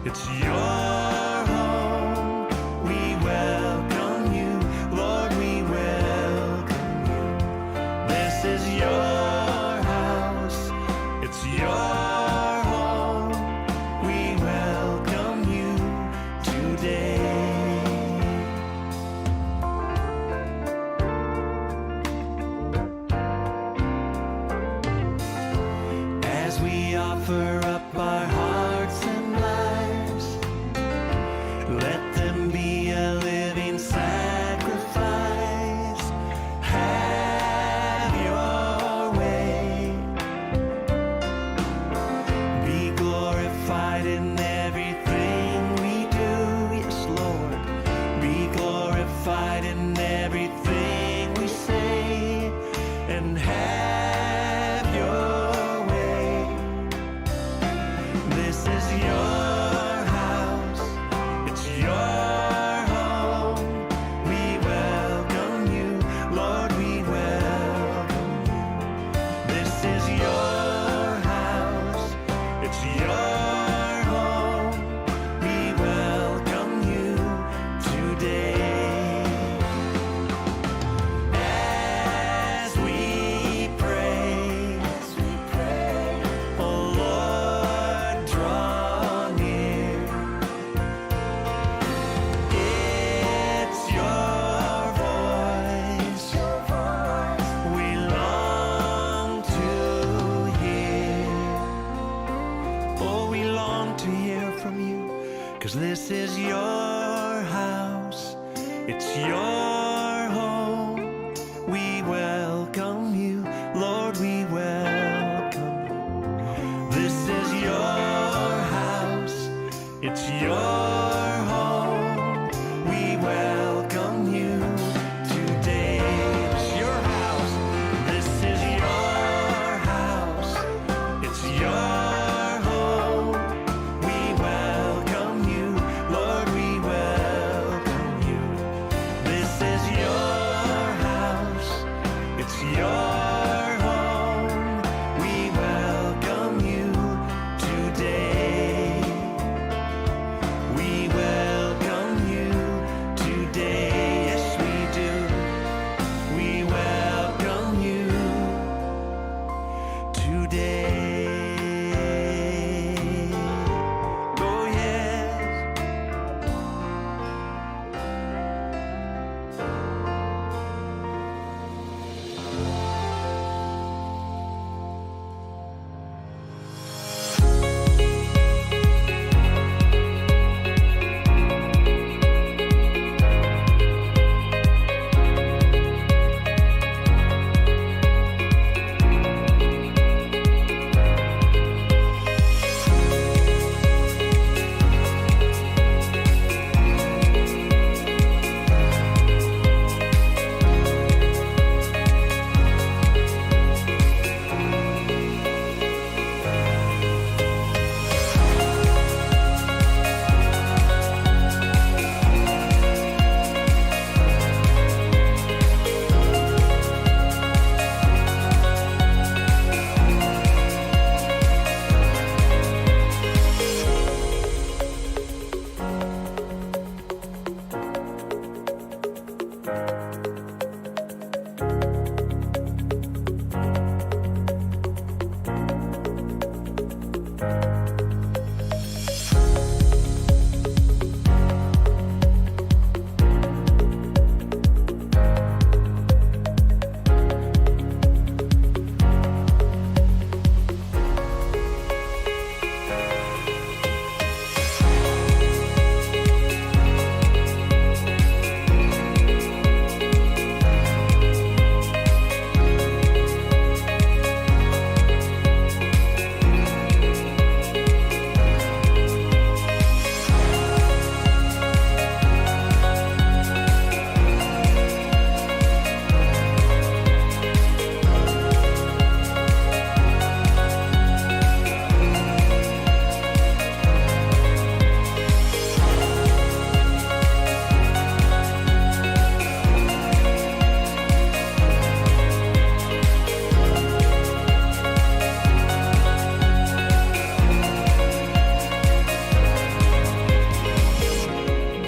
It's your home. We welcome you, Lord, we welcome you. This is your house. It's your home. We welcome you today. As we offer up our hearts and lives, let them be a living sacrifice. Have your way. Be glorified in everything we do. Yes, Lord. Be glorified in everything we say. And have your way. This is your house. It's your home. We welcome you, Lord, we welcome you. This is your house. It's your home. We welcome you today. As we pray, oh Lord, draw near. It's your voice we long to hear. Oh, we long to hear from you, 'cause this is your house. It's your home. We welcome you, Lord, we welcome you. This is your house. It's your home. We welcome you today. It's your house. This is your house. It's your home. We welcome you, Lord, we welcome you. This is your house. It's your home. We welcome you today. We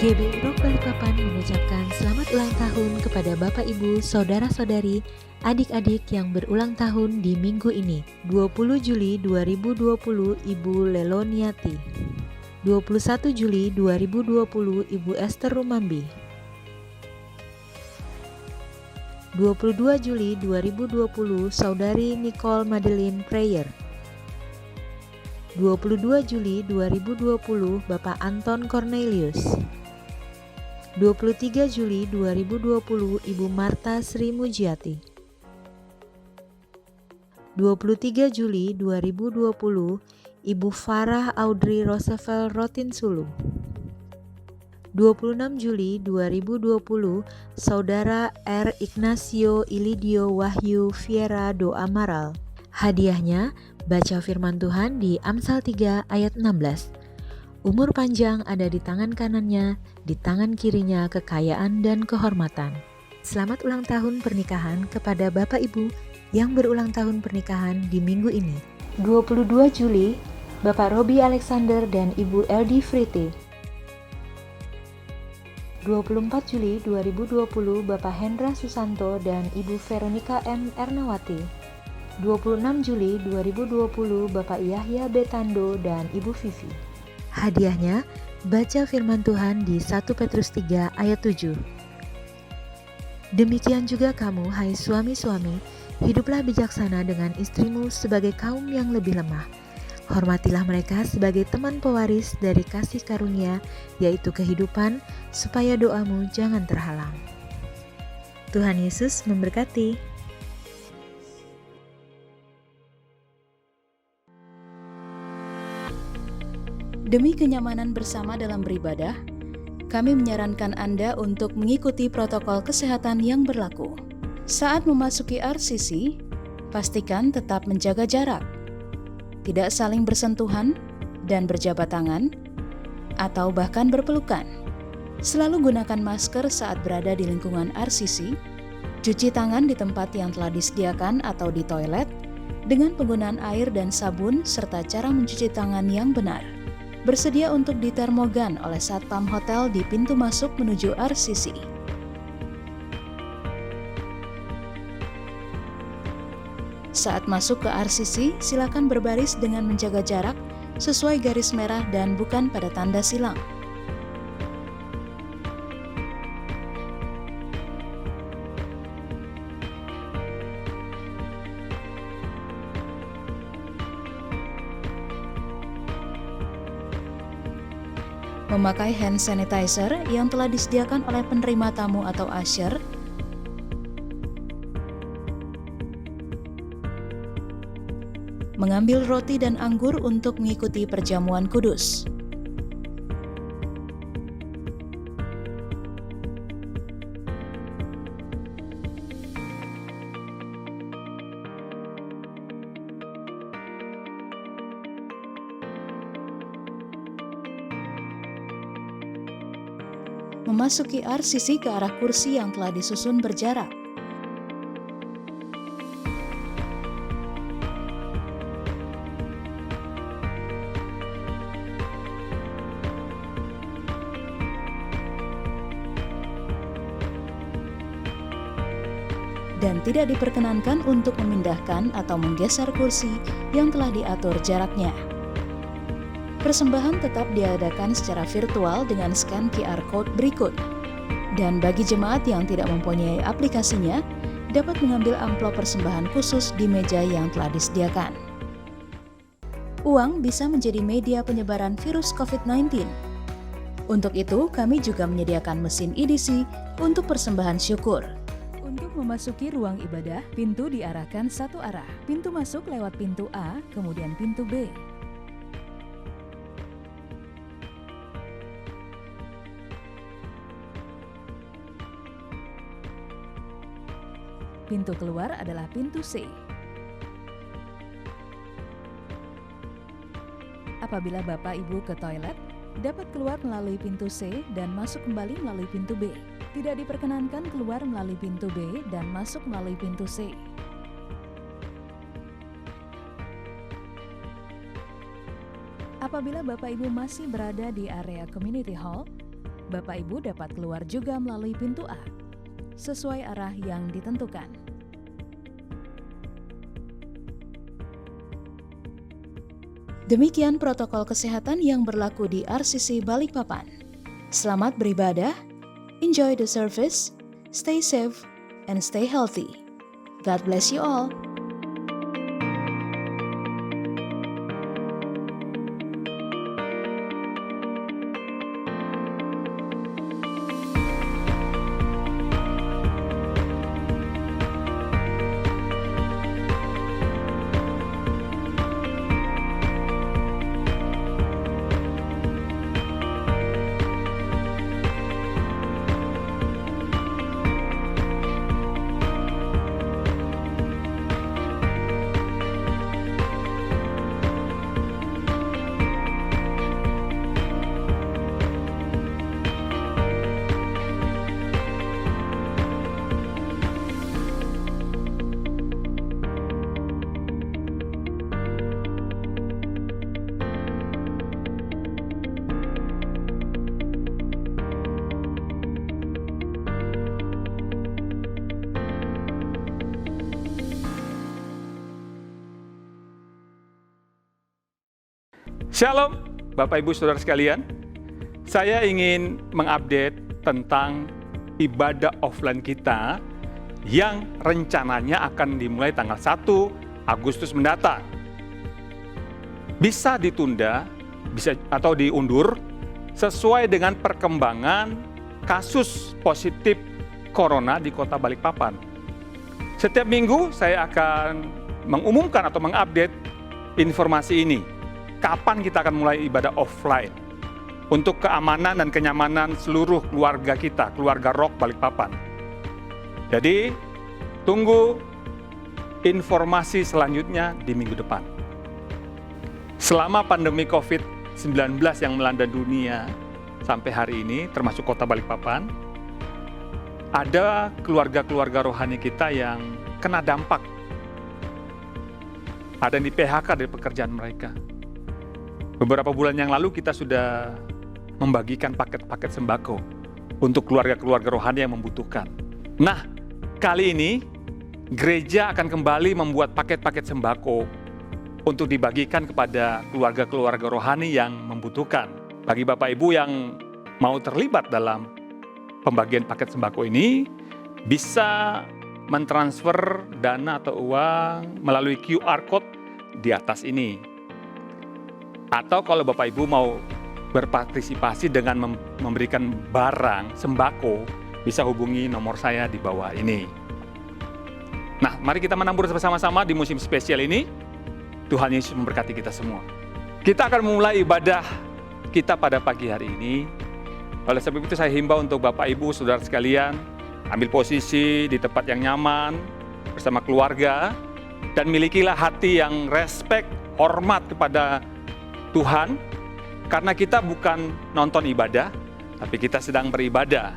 GB Rock Balikpapan mengucapkan selamat ulang tahun kepada Bapak Ibu, Saudara-saudari, adik-adik yang berulang tahun di minggu ini. 20 Juli 2020 Ibu Leloniati, 21 Juli 2020 Ibu Esther Rumambi, 22 Juli 2020 Saudari Nicole Madeline Prayer, 22 Juli 2020 Bapak Anton Cornelius, 23 Juli 2020 Ibu Marta Sri Mujiati, 23 Juli 2020 Ibu Farah Audrey Roosevelt Rotinsulu, 26 Juli 2020 Saudara R. Ignacio Ilidio Wahyu Fiera Do Amaral. Hadiahnya baca firman Tuhan di Amsal 3 ayat 16. Umur panjang ada di tangan kanannya, di tangan kirinya kekayaan dan kehormatan. Selamat ulang tahun pernikahan kepada Bapak Ibu yang berulang tahun pernikahan di minggu ini. 22 Juli, Bapak Robi Alexander dan Ibu Eldi Friti. 24 Juli 2020, Bapak Hendra Susanto dan Ibu Veronica M. Ernawati. 26 Juli 2020, Bapak Yahya Betando dan Ibu Vivi. Hadiahnya, baca firman Tuhan di 1 Petrus 3 ayat 7. Demikian juga kamu, hai suami-suami, hiduplah bijaksana dengan istrimu sebagai kaum yang lebih lemah. Hormatilah mereka sebagai teman pewaris dari kasih karunia, yaitu kehidupan, supaya doamu jangan terhalang. Tuhan Yesus memberkati. Demi kenyamanan bersama dalam beribadah, kami menyarankan Anda untuk mengikuti protokol kesehatan yang berlaku. Saat memasuki RCC, pastikan tetap menjaga jarak, tidak saling bersentuhan dan berjabat tangan, atau bahkan berpelukan. Selalu gunakan masker saat berada di lingkungan RCC, cuci tangan di tempat yang telah disediakan atau di toilet, dengan penggunaan air dan sabun serta cara mencuci tangan yang benar. Bersedia untuk ditermogan oleh satpam hotel di pintu masuk menuju RCC. Saat masuk ke RCC, silakan berbaris dengan menjaga jarak sesuai garis merah dan bukan pada tanda silang. Memakai hand sanitizer yang telah disediakan oleh penerima tamu atau usher, mengambil roti dan anggur untuk mengikuti perjamuan kudus. Memasuki RCC ke arah kursi yang telah disusun berjarak. Dan tidak diperkenankan untuk memindahkan atau menggeser kursi yang telah diatur jaraknya. Persembahan tetap diadakan secara virtual dengan scan QR Code berikut. Dan bagi jemaat yang tidak mempunyai aplikasinya, dapat mengambil amplop persembahan khusus di meja yang telah disediakan. Uang bisa menjadi media penyebaran virus COVID-19. Untuk itu, kami juga menyediakan mesin EDC untuk persembahan syukur. Untuk memasuki ruang ibadah, pintu diarahkan satu arah. Pintu masuk lewat pintu A, kemudian pintu B. Pintu keluar adalah pintu C. Apabila Bapak Ibu ke toilet, dapat keluar melalui pintu C dan masuk kembali melalui pintu B. Tidak diperkenankan keluar melalui pintu B dan masuk melalui pintu C. Apabila Bapak Ibu masih berada di area Community Hall, Bapak Ibu dapat keluar juga melalui pintu A, sesuai arah yang ditentukan. Demikian protokol kesehatan yang berlaku di RCC Balikpapan. Selamat beribadah, enjoy the service, stay safe, and stay healthy. God bless you all. Shalom, Bapak Ibu Saudara sekalian. Saya ingin mengupdate tentang ibadah offline kita yang rencananya akan dimulai tanggal 1 Agustus mendatang. Bisa ditunda, bisa atau diundur sesuai dengan perkembangan kasus positif corona di Kota Balikpapan. Setiap minggu saya akan mengumumkan atau mengupdate informasi ini. Kapan kita akan mulai ibadah offline untuk keamanan dan kenyamanan seluruh keluarga kita, keluarga Rock Balikpapan. Jadi, tunggu informasi selanjutnya di minggu depan. Selama pandemi COVID-19 yang melanda dunia sampai hari ini, termasuk Kota Balikpapan, ada keluarga-keluarga rohani kita yang kena dampak. Ada yang di PHK dari pekerjaan mereka. Beberapa bulan yang lalu kita sudah membagikan paket-paket sembako untuk keluarga-keluarga rohani yang membutuhkan. Nah, kali ini gereja akan kembali membuat paket-paket sembako untuk dibagikan kepada keluarga-keluarga rohani yang membutuhkan. Bagi Bapak Ibu yang mau terlibat dalam pembagian paket sembako ini, bisa mentransfer dana atau uang melalui QR Code di atas ini. Atau kalau Bapak Ibu mau berpartisipasi dengan memberikan barang, sembako, bisa hubungi nomor saya di bawah ini. Nah, mari kita menabur bersama-sama di musim spesial ini. Tuhan Yesus memberkati kita semua. Kita akan memulai ibadah kita pada pagi hari ini. Oleh sebab itu saya himbau untuk Bapak Ibu, Saudara sekalian, ambil posisi di tempat yang nyaman bersama keluarga dan milikilah hati yang respek, hormat kepada Tuhan, karena kita bukan nonton ibadah, tapi kita sedang beribadah.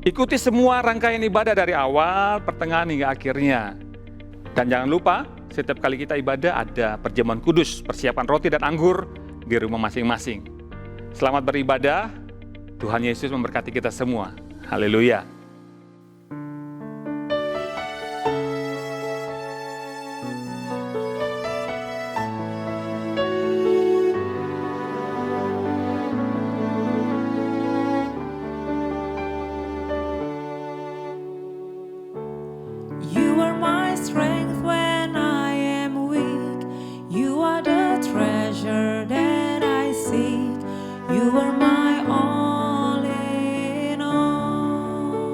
Ikuti semua rangkaian ibadah dari awal, pertengahan hingga akhirnya. Dan jangan lupa, setiap kali kita ibadah ada perjamuan kudus, persiapan roti dan anggur di rumah masing-masing. Selamat beribadah, Tuhan Yesus memberkati kita semua. Haleluya. You are my strength when I am weak. You are the treasure that I seek. You are my all in all.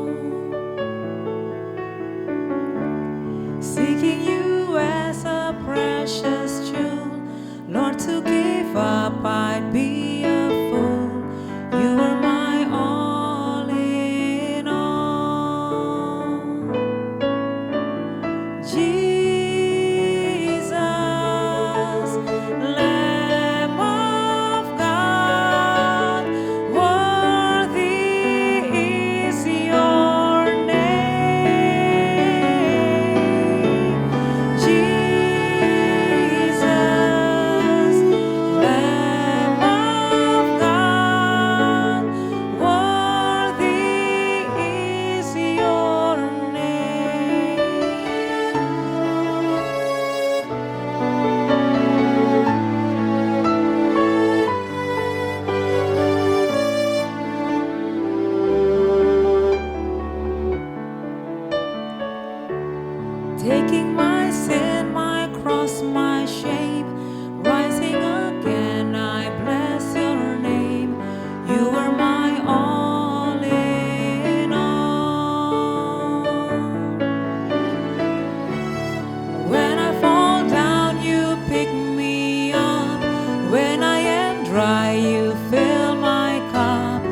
you fill my cup.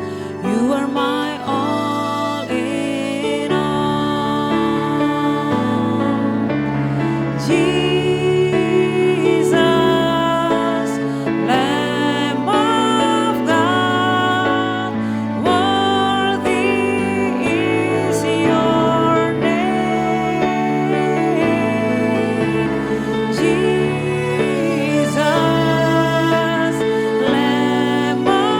You are my all in all. Jesus, Lamb of God, worthy is your name. Jesus, Lamb of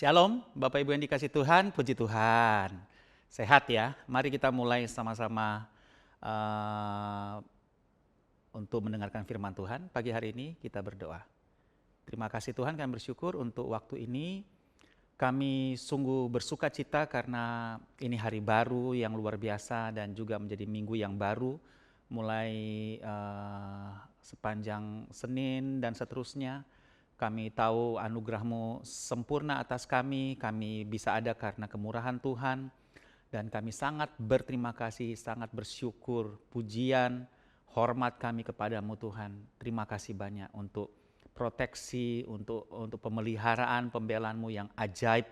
Shalom, Bapak Ibu yang dikasih Tuhan, puji Tuhan. Sehat ya, mari kita mulai sama-sama untuk mendengarkan firman Tuhan. Pagi hari ini kita berdoa. Terima kasih Tuhan, kami bersyukur untuk waktu ini. Kami sungguh bersuka cita karena ini hari baru yang luar biasa dan juga menjadi minggu yang baru. Mulai sepanjang Senin dan seterusnya. Kami tahu anugerah-Mu sempurna atas kami bisa ada karena kemurahan Tuhan. Dan kami sangat berterima kasih, sangat bersyukur, pujian, hormat kami kepadamu Tuhan. Terima kasih banyak untuk proteksi, untuk pemeliharaan, pembelaan-Mu yang ajaib,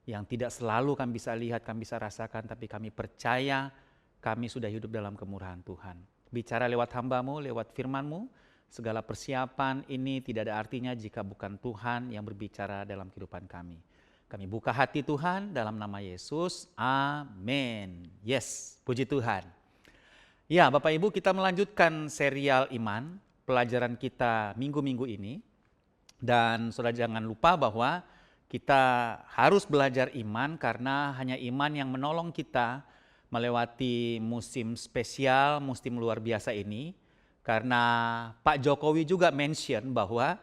yang tidak selalu kami bisa lihat, kami bisa rasakan, tapi kami percaya kami sudah hidup dalam kemurahan Tuhan. Bicara lewat hamba-Mu, lewat firman-Mu, segala persiapan ini tidak ada artinya jika bukan Tuhan yang berbicara dalam kehidupan kami. Kami buka hati Tuhan dalam nama Yesus, amin. Yes, puji Tuhan. Ya, Bapak Ibu, kita melanjutkan serial iman, pelajaran kita minggu-minggu ini. Dan saudara jangan lupa bahwa kita harus belajar iman karena hanya iman yang menolong kita melewati musim spesial, musim luar biasa ini. Karena Pak Jokowi juga mention bahwa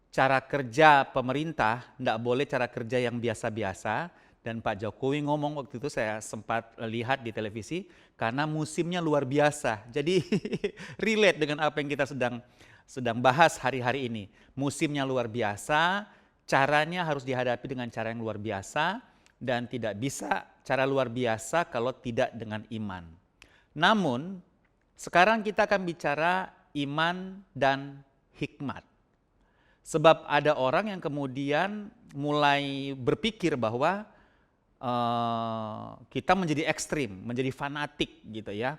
cara kerja pemerintah tidak boleh cara kerja yang biasa-biasa. Dan Pak Jokowi ngomong waktu itu saya sempat lihat di televisi karena musimnya luar biasa. Jadi relate dengan apa yang kita sedang bahas hari-hari ini. Musimnya luar biasa, caranya harus dihadapi dengan cara yang luar biasa dan tidak bisa cara luar biasa kalau tidak dengan iman. Namun sekarang kita akan bicara iman dan hikmat. Sebab ada orang yang kemudian mulai berpikir bahwa kita menjadi ekstrim, menjadi fanatik gitu ya.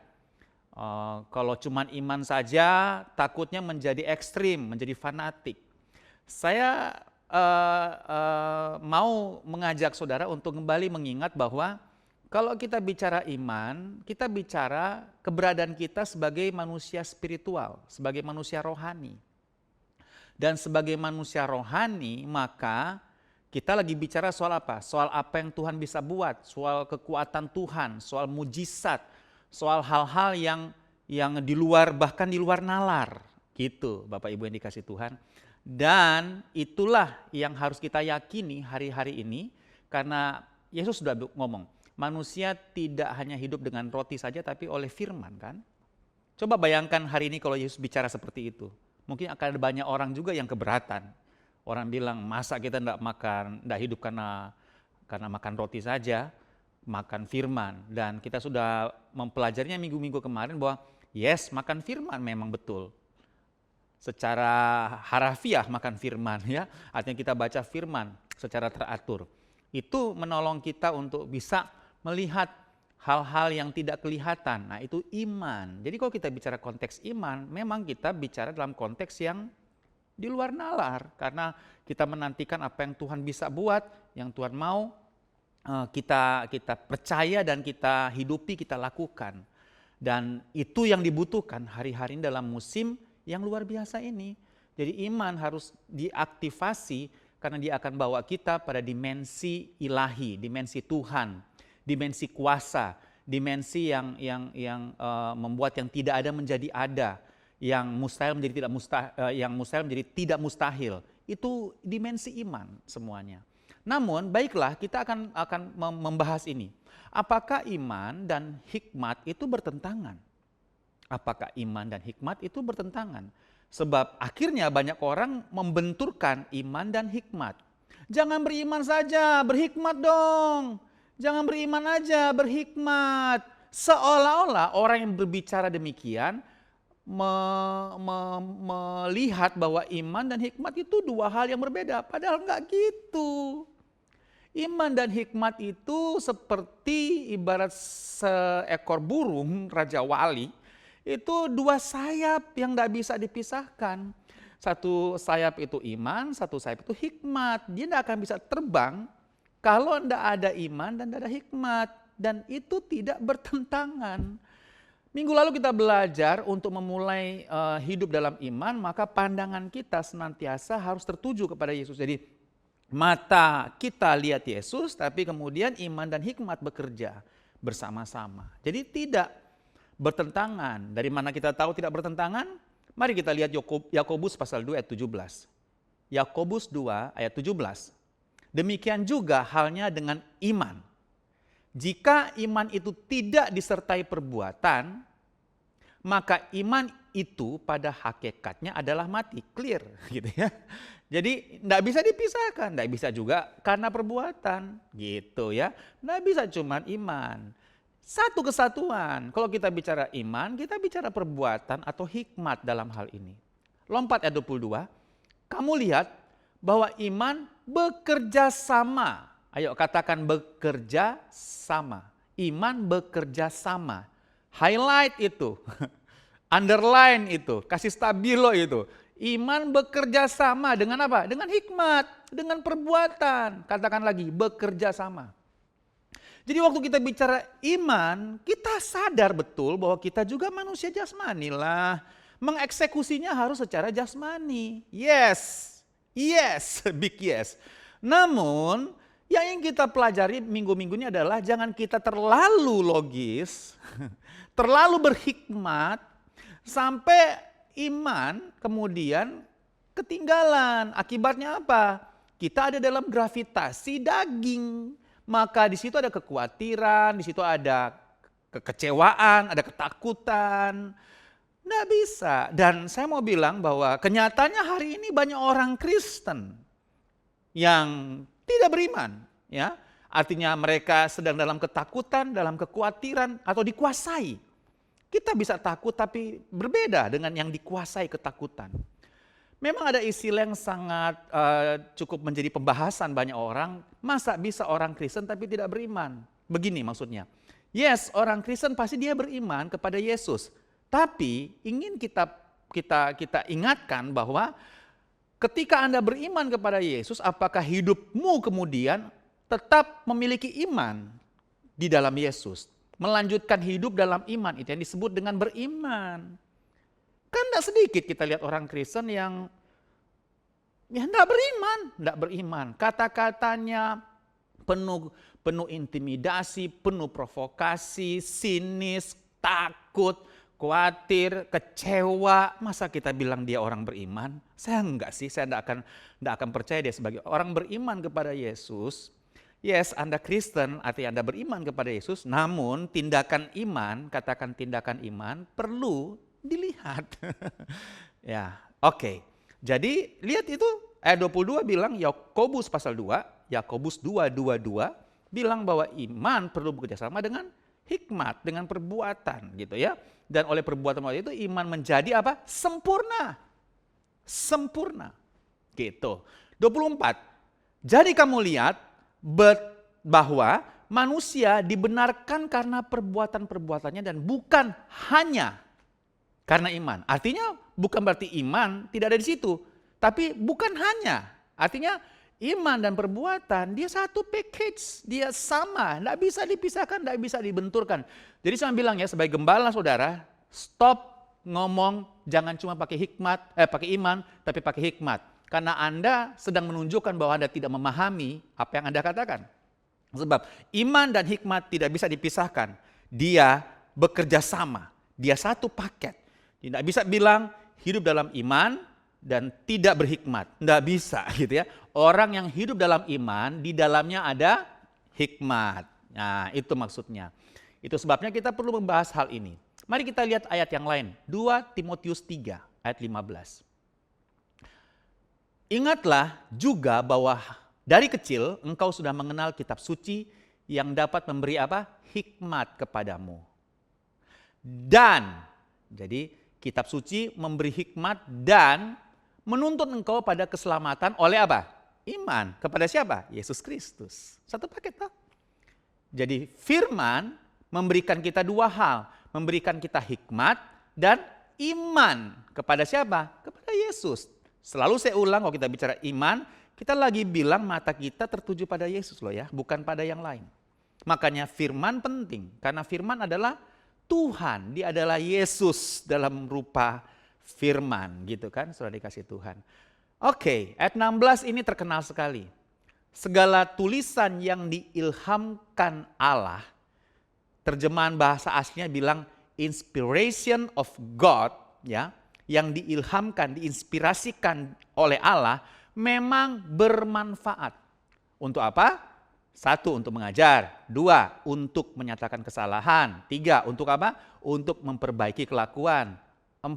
Kalau cuman iman saja takutnya menjadi ekstrim, menjadi fanatik. Saya mau mengajak saudara untuk kembali mengingat bahwa kalau kita bicara iman, kita bicara keberadaan kita sebagai manusia spiritual, sebagai manusia rohani. Dan sebagai manusia rohani maka kita lagi bicara soal apa? Soal apa yang Tuhan bisa buat, soal kekuatan Tuhan, soal mujizat, soal hal-hal yang di luar, bahkan di luar nalar. Gitu Bapak Ibu yang dikasih Tuhan. Dan itulah yang harus kita yakini hari-hari ini karena Yesus sudah ngomong, manusia tidak hanya hidup dengan roti saja tapi oleh firman kan. Coba bayangkan hari ini kalau Yesus bicara seperti itu. Mungkin akan ada banyak orang juga yang keberatan. Orang bilang masa kita tidak hidup karena makan roti saja, makan firman. Dan kita sudah mempelajarinya minggu-minggu kemarin bahwa yes, makan firman memang betul. Secara harafiah makan firman ya, artinya kita baca firman secara teratur. Itu menolong kita untuk bisa melihat hal-hal yang tidak kelihatan. Nah, itu iman. Jadi kalau kita bicara konteks iman, memang kita bicara dalam konteks yang di luar nalar karena kita menantikan apa yang Tuhan bisa buat, yang Tuhan mau kita percaya dan kita hidupi, kita lakukan. Dan itu yang dibutuhkan hari-hari dalam musim yang luar biasa ini. Jadi iman harus diaktifasi karena dia akan bawa kita pada dimensi ilahi, dimensi Tuhan, dimensi kuasa, dimensi yang membuat yang tidak ada menjadi ada. Yang mustahil menjadi tidak mustahil. Itu dimensi iman semuanya. Namun baiklah kita akan membahas ini. Apakah iman dan hikmat itu bertentangan? Apakah iman dan hikmat itu bertentangan? Sebab akhirnya banyak orang membenturkan iman dan hikmat. Jangan beriman saja, berhikmat dong. Jangan beriman aja, berhikmat. Seolah-olah orang yang berbicara demikian melihat bahwa iman dan hikmat itu dua hal yang berbeda. Padahal enggak gitu. Iman dan hikmat itu seperti ibarat seekor burung Raja Wali. Itu dua sayap yang enggak bisa dipisahkan. Satu sayap itu iman, satu sayap itu hikmat. Dia enggak akan bisa terbang kalau enggak ada iman dan enggak ada hikmat. Dan itu tidak bertentangan. Minggu lalu kita belajar untuk memulai hidup dalam iman, maka pandangan kita senantiasa harus tertuju kepada Yesus. Jadi mata kita lihat Yesus, tapi kemudian iman dan hikmat bekerja bersama-sama. Jadi tidak bertentangan. Dari mana kita tahu tidak bertentangan? Mari kita lihat Yakobus pasal 2 ayat 17. Yakobus 2 ayat 17. Demikian juga halnya dengan iman. Jika iman itu tidak disertai perbuatan, maka iman itu pada hakikatnya adalah mati, clear gitu ya. Jadi tidak bisa dipisahkan, tidak bisa juga karena perbuatan gitu ya. Tidak bisa cuma iman. Satu kesatuan. Kalau kita bicara iman, kita bicara perbuatan atau hikmat dalam hal ini. Lompat ayat 22. Kamu lihat bahwa iman bekerja sama. Ayo katakan bekerja sama. Iman bekerja sama. Highlight itu. Underline itu. Kasih stabilo itu. Iman bekerja sama dengan apa? Dengan hikmat. Dengan perbuatan. Katakan lagi, bekerja sama. Jadi waktu kita bicara iman, kita sadar betul bahwa kita juga manusia jasmani lah. Mengeksekusinya harus secara jasmani. Yes, big yes. Namun yang ingin kita pelajari minggu-minggu ini adalah jangan kita terlalu logis, terlalu berhikmat, sampai iman kemudian ketinggalan. Akibatnya apa? Kita ada dalam gravitasi daging. Maka di situ ada kekhawatiran, di situ ada kekecewaan, ada ketakutan. Nggak bisa. Dan saya mau bilang bahwa kenyataannya hari ini banyak orang Kristen yang tidak beriman. Ya, artinya mereka sedang dalam ketakutan, dalam kekhawatiran atau dikuasai. Kita bisa takut tapi berbeda dengan yang dikuasai ketakutan. Memang ada istilah yang sangat cukup menjadi pembahasan banyak orang. Masa bisa orang Kristen tapi tidak beriman? Begini maksudnya. Yes, orang Kristen pasti dia beriman kepada Yesus. Tapi ingin kita ingatkan bahwa ketika Anda beriman kepada Yesus, apakah hidupmu kemudian tetap memiliki iman di dalam Yesus? Melanjutkan hidup dalam iman, itu yang disebut dengan beriman. Kan tidak sedikit kita lihat orang Kristen yang tidak beriman. Kata-katanya penuh intimidasi, penuh provokasi, sinis, takut, khawatir, kecewa. Masa kita bilang dia orang beriman? Saya enggak sih, saya tidak akan percaya dia sebagai orang beriman kepada Yesus. Yes, Anda Kristen, artinya Anda beriman kepada Yesus, namun tindakan iman, katakan tindakan iman perlu dilihat. Ya, oke. Jadi lihat itu ayat 22 bilang Yakobus pasal 2, Yakobus 2:22 bilang bahwa iman perlu bekerja sama dengan hikmat, dengan perbuatan gitu ya. Dan oleh perbuatan itu iman menjadi apa? Sempurna. Sempurna. Gitu. 24. Jadi kamu lihat bahwa manusia dibenarkan karena perbuatan-perbuatannya dan bukan hanya karena iman. Artinya bukan berarti iman tidak ada di situ. Tapi bukan hanya. Artinya iman dan perbuatan dia satu package. Dia sama. Tidak bisa dipisahkan, tidak bisa dibenturkan. Jadi saya bilang ya sebagai gembala saudara, stop ngomong jangan cuma pakai iman tapi pakai hikmat. Karena Anda sedang menunjukkan bahwa Anda tidak memahami apa yang Anda katakan. Sebab iman dan hikmat tidak bisa dipisahkan. Dia bekerja sama. Dia satu paket. Tidak bisa bilang hidup dalam iman dan tidak berhikmat. Tidak bisa gitu ya. Orang yang hidup dalam iman, di dalamnya ada hikmat. Nah itu maksudnya. Itu sebabnya kita perlu membahas hal ini. Mari kita lihat ayat yang lain. 2 Timotius 3 ayat 15. Ingatlah juga bahwa dari kecil engkau sudah mengenal kitab suci yang dapat memberi apa? Hikmat kepadamu. Dan, jadi kitab suci memberi hikmat dan menuntut engkau pada keselamatan oleh apa? Iman. Kepada siapa? Yesus Kristus. Satu paket tak? Jadi firman memberikan kita dua hal. Memberikan kita hikmat dan iman. Kepada siapa? Kepada Yesus. Selalu saya ulang kalau kita bicara iman, kita lagi bilang mata kita tertuju pada Yesus loh ya, bukan pada yang lain. Makanya firman penting, karena firman adalah Tuhan, dia adalah Yesus dalam rupa firman gitu kan, sudah dikasih Tuhan. Oke, ayat 16 ini terkenal sekali. segala tulisan yang diilhamkan Allah, terjemahan bahasa aslinya bilang inspiration of God, ya, yang diilhamkan, diinspirasikan oleh Allah, memang bermanfaat. Untuk apa? 1, untuk mengajar. 2, untuk menyatakan kesalahan. 3, untuk apa? Untuk memperbaiki kelakuan. 4,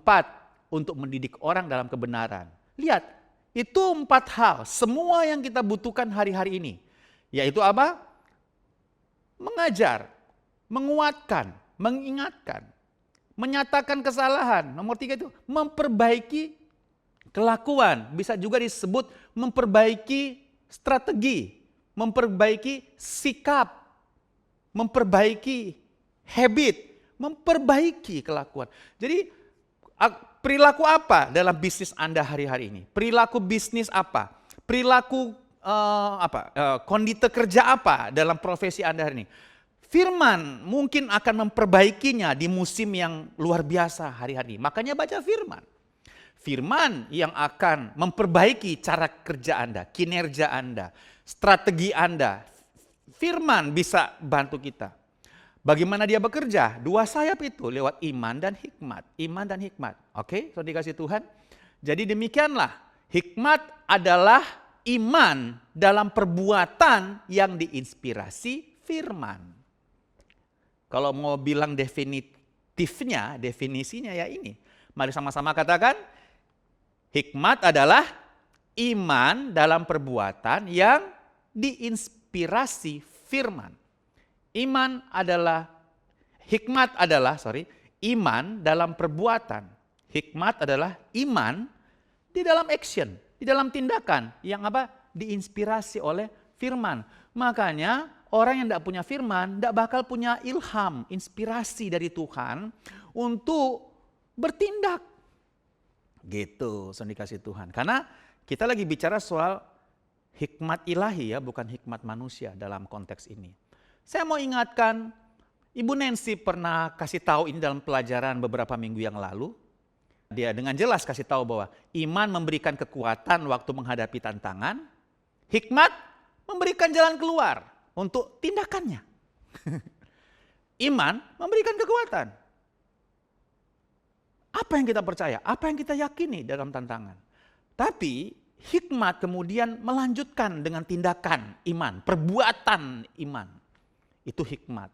untuk mendidik orang dalam kebenaran. Lihat, itu 4 hal, semua yang kita butuhkan hari-hari ini. Yaitu apa? Mengajar, menguatkan, mengingatkan, menyatakan kesalahan. Nomor 3 itu memperbaiki kelakuan. Bisa juga disebut memperbaiki strategi, memperbaiki sikap, memperbaiki habit, memperbaiki kelakuan. Jadi perilaku apa dalam bisnis Anda hari-hari ini? Perilaku bisnis apa? Perilaku kondite kerja apa dalam profesi Anda hari ini? Firman mungkin akan memperbaikinya di musim yang luar biasa hari-hari. Makanya baca firman. Firman yang akan memperbaiki cara kerja Anda, kinerja Anda, strategi Anda. Firman bisa bantu kita. Bagaimana dia bekerja? 2 sayap itu lewat iman dan hikmat. Iman dan hikmat. Oke, sudah dikasih Tuhan. Jadi demikianlah, hikmat adalah iman dalam perbuatan yang diinspirasi firman. Kalau mau bilang definisinya ya ini. Mari sama-sama katakan, hikmat adalah iman dalam perbuatan yang diinspirasi firman. Hikmat adalah iman dalam perbuatan. Hikmat adalah iman di dalam action, di dalam tindakan yang apa? Diinspirasi oleh firman. Makanya orang yang tidak punya firman tidak bakal punya ilham, inspirasi dari Tuhan untuk bertindak. Gitu, sudah dikasih Tuhan. Karena kita lagi bicara soal hikmat ilahi ya, bukan hikmat manusia dalam konteks ini. Saya mau ingatkan, Ibu Nancy pernah kasih tahu ini dalam pelajaran beberapa minggu yang lalu. Dia dengan jelas kasih tahu bahwa iman memberikan kekuatan waktu menghadapi tantangan, hikmat memberikan jalan keluar untuk tindakannya. Iman memberikan kekuatan. Apa yang kita percaya, apa yang kita yakini dalam tantangan. Tapi hikmat kemudian melanjutkan dengan tindakan iman, perbuatan iman. Itu hikmat.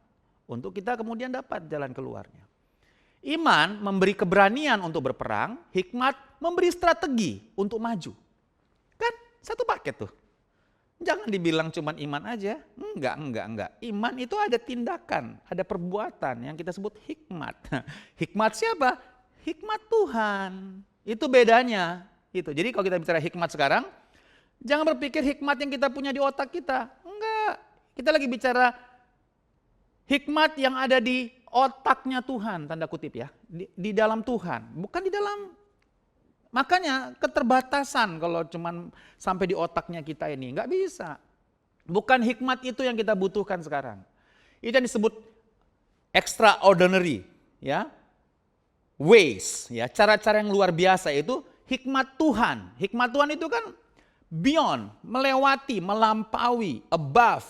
Untuk kita kemudian dapat jalan keluarnya. Iman memberi keberanian untuk berperang, hikmat memberi strategi untuk maju. Kan satu paket tuh. Jangan dibilang cuma iman aja. Enggak. Iman itu ada tindakan, ada perbuatan yang kita sebut hikmat. Hikmat siapa? Hikmat Tuhan. Itu bedanya. Itu. Jadi kalau kita bicara hikmat sekarang, jangan berpikir hikmat yang kita punya di otak kita. Enggak. Kita lagi bicara hikmat yang ada di otaknya Tuhan, tanda kutip ya. Di dalam Tuhan, bukan di dalam. Makanya keterbatasan kalau cuman sampai di otaknya kita ini, nggak bisa. Bukan hikmat itu yang kita butuhkan sekarang. Itu yang disebut extraordinary, ya, ways, ya, cara-cara yang luar biasa itu hikmat Tuhan. Hikmat Tuhan itu kan beyond, melewati, melampaui, above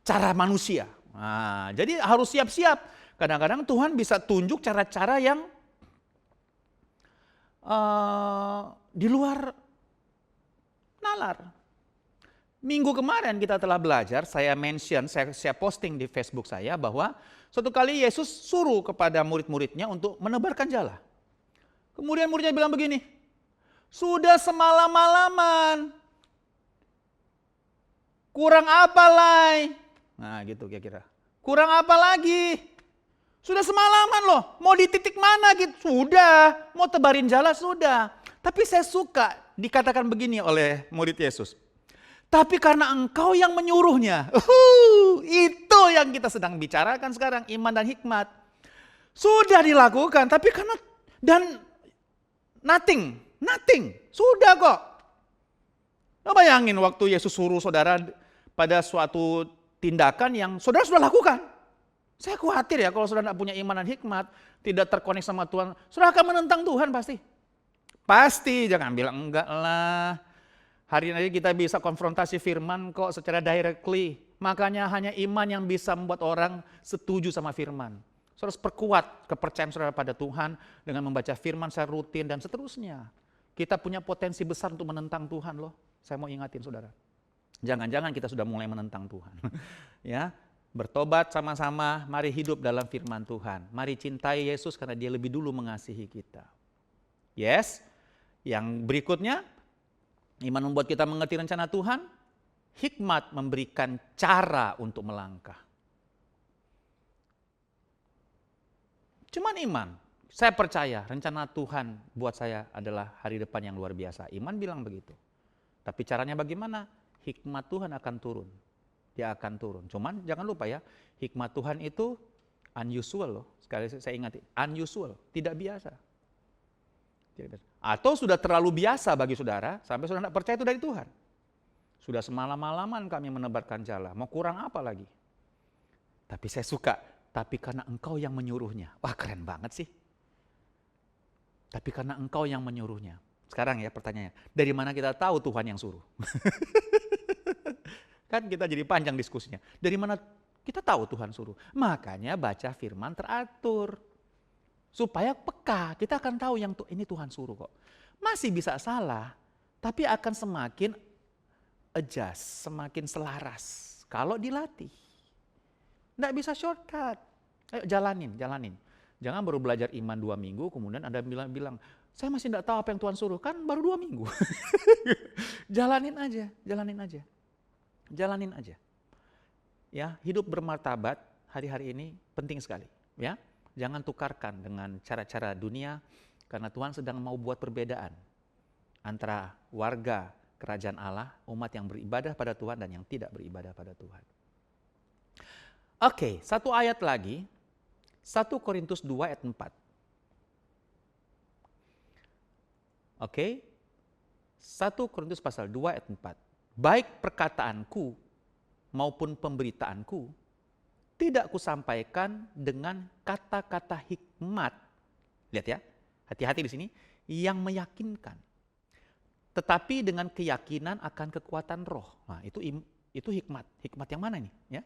cara manusia. Nah, jadi harus siap-siap. Kadang-kadang Tuhan bisa tunjuk cara-cara yang di luar nalar. Minggu kemarin kita telah belajar, saya posting di Facebook saya bahwa suatu kali Yesus suruh kepada murid-muridnya untuk menebarkan jala. Kemudian muridnya bilang begini, sudah semalam-malaman, kurang apa Lai? Nah gitu kira-kira. Kurang apa lagi? Sudah semalaman loh, mau di titik mana gitu? Sudah, mau tebarin jala sudah. Tapi saya suka dikatakan begini oleh murid Yesus. Tapi karena engkau yang menyuruhnya. Itu yang kita sedang bicarakan sekarang, iman dan hikmat. Sudah dilakukan, tapi karena dan nothing. Sudah kok. Nah, bayangin waktu Yesus suruh saudara pada suatu tindakan yang saudara sudah lakukan. Saya khawatir ya kalau saudara tidak punya iman dan hikmat, tidak terkonek sama Tuhan, saudara akan menentang Tuhan pasti. Pasti, jangan bilang enggak lah. Hari ini kita bisa konfrontasi firman kok secara directly. Makanya hanya iman yang bisa membuat orang setuju sama firman. Saudara harus perkuat kepercayaan saudara pada Tuhan dengan membaca firman secara rutin dan seterusnya. Kita punya potensi besar untuk menentang Tuhan loh. Saya mau ingatin saudara. Jangan-jangan kita sudah mulai menentang Tuhan. Ya, bertobat sama-sama, mari hidup dalam firman Tuhan. Mari cintai Yesus karena Dia lebih dulu mengasihi kita. Yes. Yang berikutnya, iman membuat kita mengerti rencana Tuhan. Hikmat memberikan cara untuk melangkah. Cuman iman. Saya percaya rencana Tuhan buat saya adalah hari depan yang luar biasa. Iman bilang begitu. Tapi caranya bagaimana? Hikmat Tuhan akan turun. Dia akan turun. Cuman jangan lupa ya, hikmat Tuhan itu unusual loh. Sekali saya ingat, unusual, tidak biasa. Atau sudah terlalu biasa bagi saudara, sampai saudara tidak percaya itu dari Tuhan. Sudah semalam-malaman kami menebarkan jala, mau kurang apa lagi? Tapi saya suka, tapi karena engkau yang menyuruhnya. Wah keren banget sih. Tapi karena engkau yang menyuruhnya. Sekarang ya pertanyaannya, dari mana kita tahu Tuhan yang suruh? Kan kita jadi panjang diskusinya. Dari mana kita tahu Tuhan suruh? Makanya baca firman teratur. Supaya peka, kita akan tahu yang ini Tuhan suruh kok. Masih bisa salah, tapi akan semakin adjust, semakin selaras. Kalau dilatih. Nggak bisa shortcut. Ayo jalanin. Jangan baru belajar iman 2 minggu, kemudian Anda bilang, saya masih nggak tahu apa yang Tuhan suruh. Kan baru 2 minggu. Jalanin aja. Ya, hidup bermartabat hari-hari ini penting sekali. Ya, jangan tukarkan dengan cara-cara dunia, karena Tuhan sedang mau buat perbedaan antara warga kerajaan Allah, umat yang beribadah pada Tuhan dan yang tidak beribadah pada Tuhan. Oke, satu ayat lagi, 1 Korintus 2 ayat 4. Oke, 1 Korintus pasal 2 ayat 4. Baik perkataanku maupun pemberitaanku tidak kusampaikan dengan kata-kata hikmat. Lihat ya, hati-hati di sini, yang meyakinkan. Tetapi dengan keyakinan akan kekuatan roh. Nah, itu hikmat. Hikmat yang mana nih? Ya.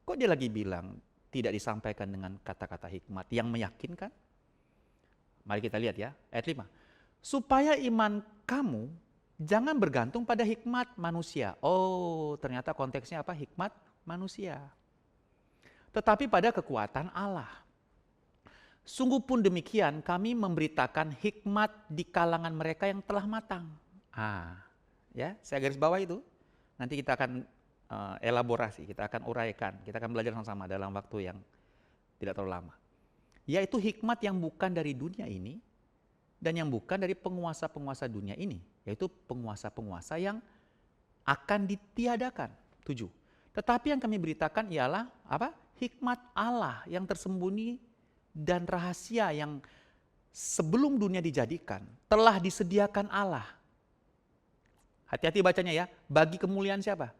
Kok dia lagi bilang tidak disampaikan dengan kata-kata hikmat yang meyakinkan? Mari kita lihat ya, ayat 5. Supaya iman kamu jangan bergantung pada hikmat manusia. Oh, ternyata konteksnya apa? Hikmat manusia. Tetapi pada kekuatan Allah. Sungguh pun demikian kami memberitakan hikmat di kalangan mereka yang telah matang. Ya, saya garis bawah itu. Nanti kita akan elaborasi, kita akan uraikan, kita akan belajar sama-sama dalam waktu yang tidak terlalu lama. Yaitu hikmat yang bukan dari dunia ini dan yang bukan dari penguasa-penguasa dunia ini, yaitu penguasa-penguasa yang akan ditiadakan. 7. Tetapi yang kami beritakan ialah apa? Hikmat Allah yang tersembunyi dan rahasia yang sebelum dunia dijadikan telah disediakan Allah. Hati-hati bacanya ya, bagi kemuliaan siapa?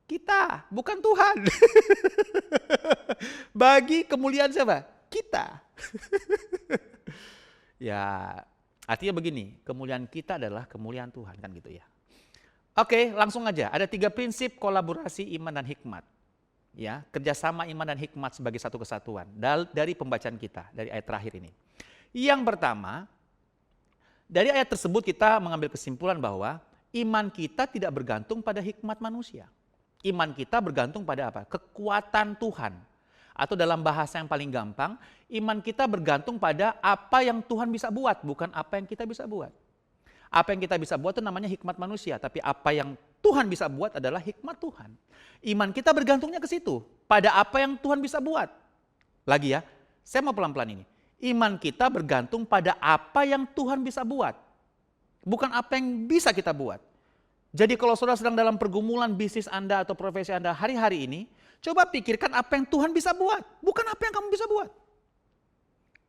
Kita, bukan Tuhan. Bagi kemuliaan siapa? Kita. Ya, artinya begini, kemuliaan kita adalah kemuliaan Tuhan, kan gitu ya. Oke, langsung aja. Ada 3 prinsip kolaborasi iman dan hikmat. Ya, kerjasama iman dan hikmat sebagai satu kesatuan. Dari pembacaan kita, dari ayat terakhir ini. Yang pertama, dari ayat tersebut kita mengambil kesimpulan bahwa iman kita tidak bergantung pada hikmat manusia. Iman kita bergantung pada apa? Kekuatan Tuhan. Atau dalam bahasa yang paling gampang, iman kita bergantung pada apa yang Tuhan bisa buat, bukan apa yang kita bisa buat. Apa yang kita bisa buat itu namanya hikmat manusia, tapi apa yang Tuhan bisa buat adalah hikmat Tuhan. Iman kita bergantungnya ke situ, pada apa yang Tuhan bisa buat. Lagi ya, saya mau pelan-pelan ini. Iman kita bergantung pada apa yang Tuhan bisa buat, bukan apa yang bisa kita buat. Jadi kalau saudara sedang dalam pergumulan bisnis Anda atau profesi Anda hari-hari ini, coba pikirkan apa yang Tuhan bisa buat, bukan apa yang kamu bisa buat.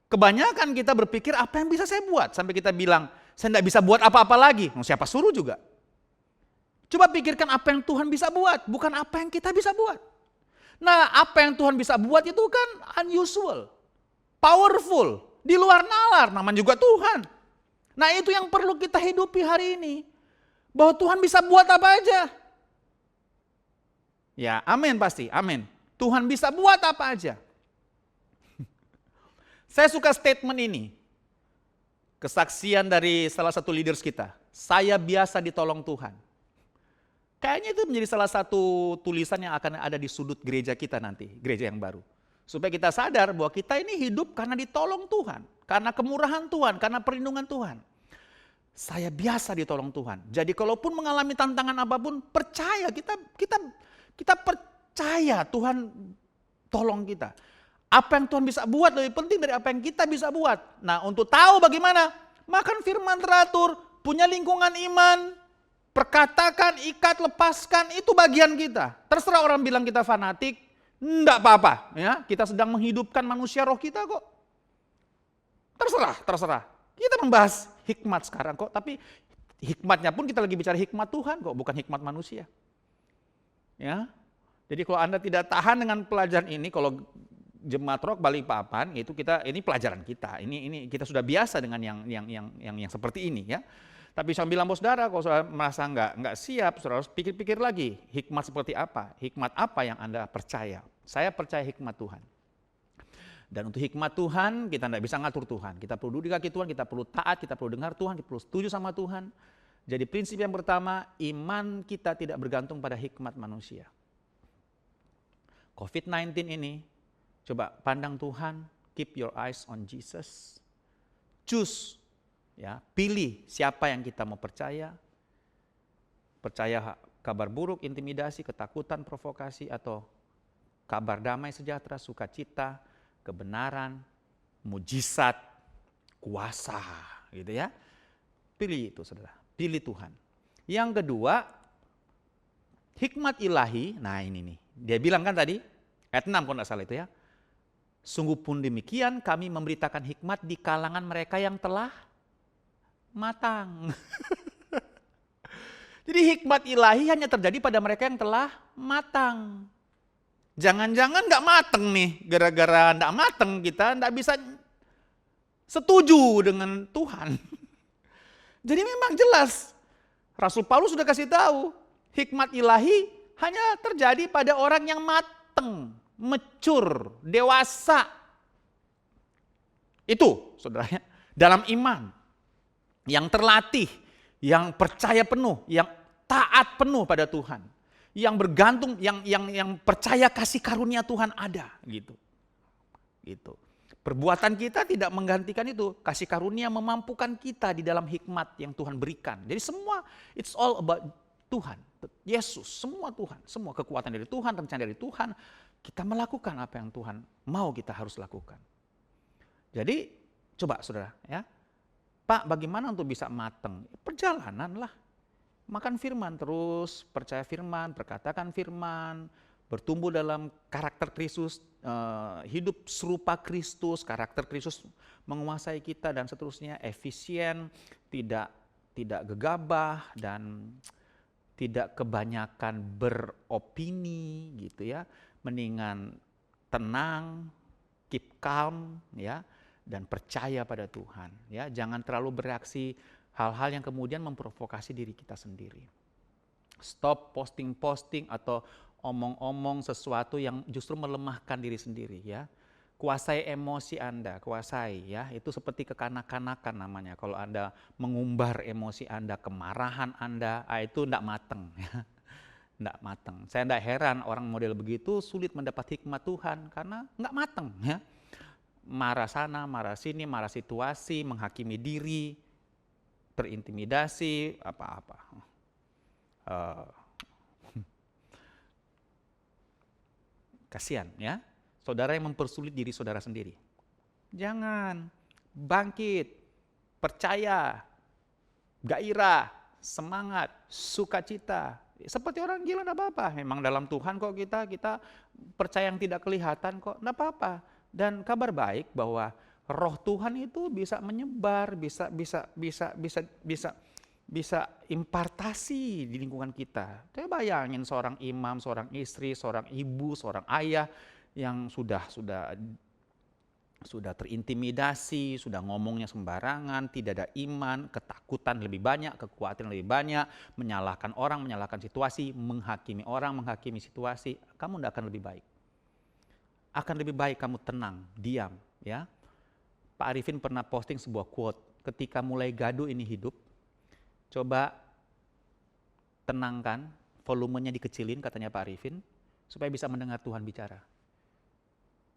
Kebanyakan kita berpikir apa yang bisa saya buat, sampai kita bilang, saya tidak bisa buat apa-apa lagi. Siapa suruh juga. Coba pikirkan apa yang Tuhan bisa buat, bukan apa yang kita bisa buat. Nah, apa yang Tuhan bisa buat itu kan unusual, powerful, di luar nalar, namanya juga Tuhan. Nah, itu yang perlu kita hidupi hari ini. Bahwa Tuhan bisa buat apa aja. Ya, amin pasti, amin. Tuhan bisa buat apa aja. Saya suka statement ini. Kesaksian dari salah satu leaders kita. Saya biasa ditolong Tuhan. Kayaknya itu menjadi salah satu tulisan yang akan ada di sudut gereja kita nanti, gereja yang baru. Supaya kita sadar bahwa kita ini hidup karena ditolong Tuhan, karena kemurahan Tuhan, karena perlindungan Tuhan. Saya biasa ditolong Tuhan. Jadi kalaupun mengalami tantangan apapun, percaya kita percaya Tuhan tolong kita. Apa yang Tuhan bisa buat lebih penting dari apa yang kita bisa buat. Nah, untuk tahu bagaimana, makan firman teratur, punya lingkungan iman, perkatakan, ikat, lepaskan, itu bagian kita. Terserah orang bilang kita fanatik, enggak apa-apa. Ya, kita sedang menghidupkan manusia roh kita kok. Terserah. Kita membahas hikmat sekarang kok, tapi hikmatnya pun kita lagi bicara hikmat Tuhan kok, bukan hikmat manusia. Ya, jadi kalau Anda tidak tahan dengan pelajaran ini, kalau Jemaat Rock Balikpapan itu ini pelajaran kita. Ini kita sudah biasa dengan yang seperti ini ya. Tapi saya bilang bos saudara, kalau saudara merasa nggak siap, saudara harus pikir-pikir lagi hikmat seperti apa, hikmat apa yang Anda percaya. Saya percaya hikmat Tuhan. Dan untuk hikmat Tuhan kita tidak bisa ngatur Tuhan. Kita perlu duduk di kaki Tuhan, kita perlu taat, kita perlu dengar Tuhan, kita perlu setuju sama Tuhan. Jadi prinsip yang pertama, iman kita tidak bergantung pada hikmat manusia. COVID-19 ini, coba pandang Tuhan, keep your eyes on Jesus. Choose, ya, pilih siapa yang kita mau percaya. Percaya kabar buruk, intimidasi, ketakutan, provokasi, atau kabar damai sejahtera, sukacita, kebenaran, mujizat, kuasa, gitu ya. Pilih itu, saudara. Pilih Tuhan. Yang kedua, hikmat ilahi. Nah ini nih, dia bilang kan tadi, ayat 6 kalau tidak salah itu ya. Sungguh pun demikian kami memberitakan hikmat di kalangan mereka yang telah matang. Jadi hikmat ilahi hanya terjadi pada mereka yang telah matang. Jangan-jangan gak mateng nih, gara-gara gak mateng kita gak bisa setuju dengan Tuhan. Jadi memang jelas, Rasul Paulus sudah kasih tahu, hikmat ilahi hanya terjadi pada orang yang mateng, mature, dewasa. Itu saudaranya, dalam iman, yang terlatih, yang percaya penuh, yang taat penuh pada Tuhan, yang bergantung, yang percaya kasih karunia Tuhan ada, gitu. Perbuatan kita tidak menggantikan itu, kasih karunia memampukan kita di dalam hikmat yang Tuhan berikan. Jadi semua, it's all about Tuhan, Yesus, semua Tuhan, semua kekuatan dari Tuhan, rencana dari Tuhan. Kita melakukan apa yang Tuhan mau kita harus lakukan. Jadi coba saudara ya, Pak bagaimana untuk bisa mateng? Perjalanan lah, makan firman terus, percaya firman, perkatakan firman, bertumbuh dalam karakter Kristus, hidup serupa Kristus, karakter Kristus menguasai kita dan seterusnya, efisien, tidak gegabah dan tidak kebanyakan beropini gitu ya, mendingan tenang, keep calm ya, dan percaya pada Tuhan ya, jangan terlalu bereaksi hal-hal yang kemudian memprovokasi diri kita sendiri. Stop posting-posting atau omong-omong sesuatu yang justru melemahkan diri sendiri ya. Kuasai emosi Anda, kuasai ya. Itu seperti kekanak-kanakan namanya. Kalau Anda mengumbar emosi Anda, kemarahan Anda, itu enggak mateng ya. Enggak mateng. Saya enggak heran orang model begitu sulit mendapat hikmat Tuhan karena enggak mateng ya. Marah sana, marah sini, marah situasi, menghakimi diri, terintimidasi, apa-apa. Kasihan ya, saudara yang mempersulit diri saudara sendiri. Jangan, bangkit, percaya, gairah, semangat, sukacita. Seperti orang gila enggak apa-apa, memang dalam Tuhan kok kita percaya yang tidak kelihatan kok, enggak apa-apa. Dan kabar baik bahwa roh Tuhan itu bisa menyebar, bisa impartasi di lingkungan kita. Coba bayangin seorang imam, seorang istri, seorang ibu, seorang ayah yang sudah sudah terintimidasi, sudah ngomongnya sembarangan, tidak ada iman, ketakutan lebih banyak, kekhawatiran lebih banyak, menyalahkan orang, menyalahkan situasi, menghakimi orang, menghakimi situasi, kamu tidak akan lebih baik. Akan lebih baik kamu tenang, diam, ya. Pak Arifin pernah posting sebuah quote, ketika mulai gaduh ini hidup, coba tenangkan, volumenya dikecilin katanya Pak Arifin, supaya bisa mendengar Tuhan bicara.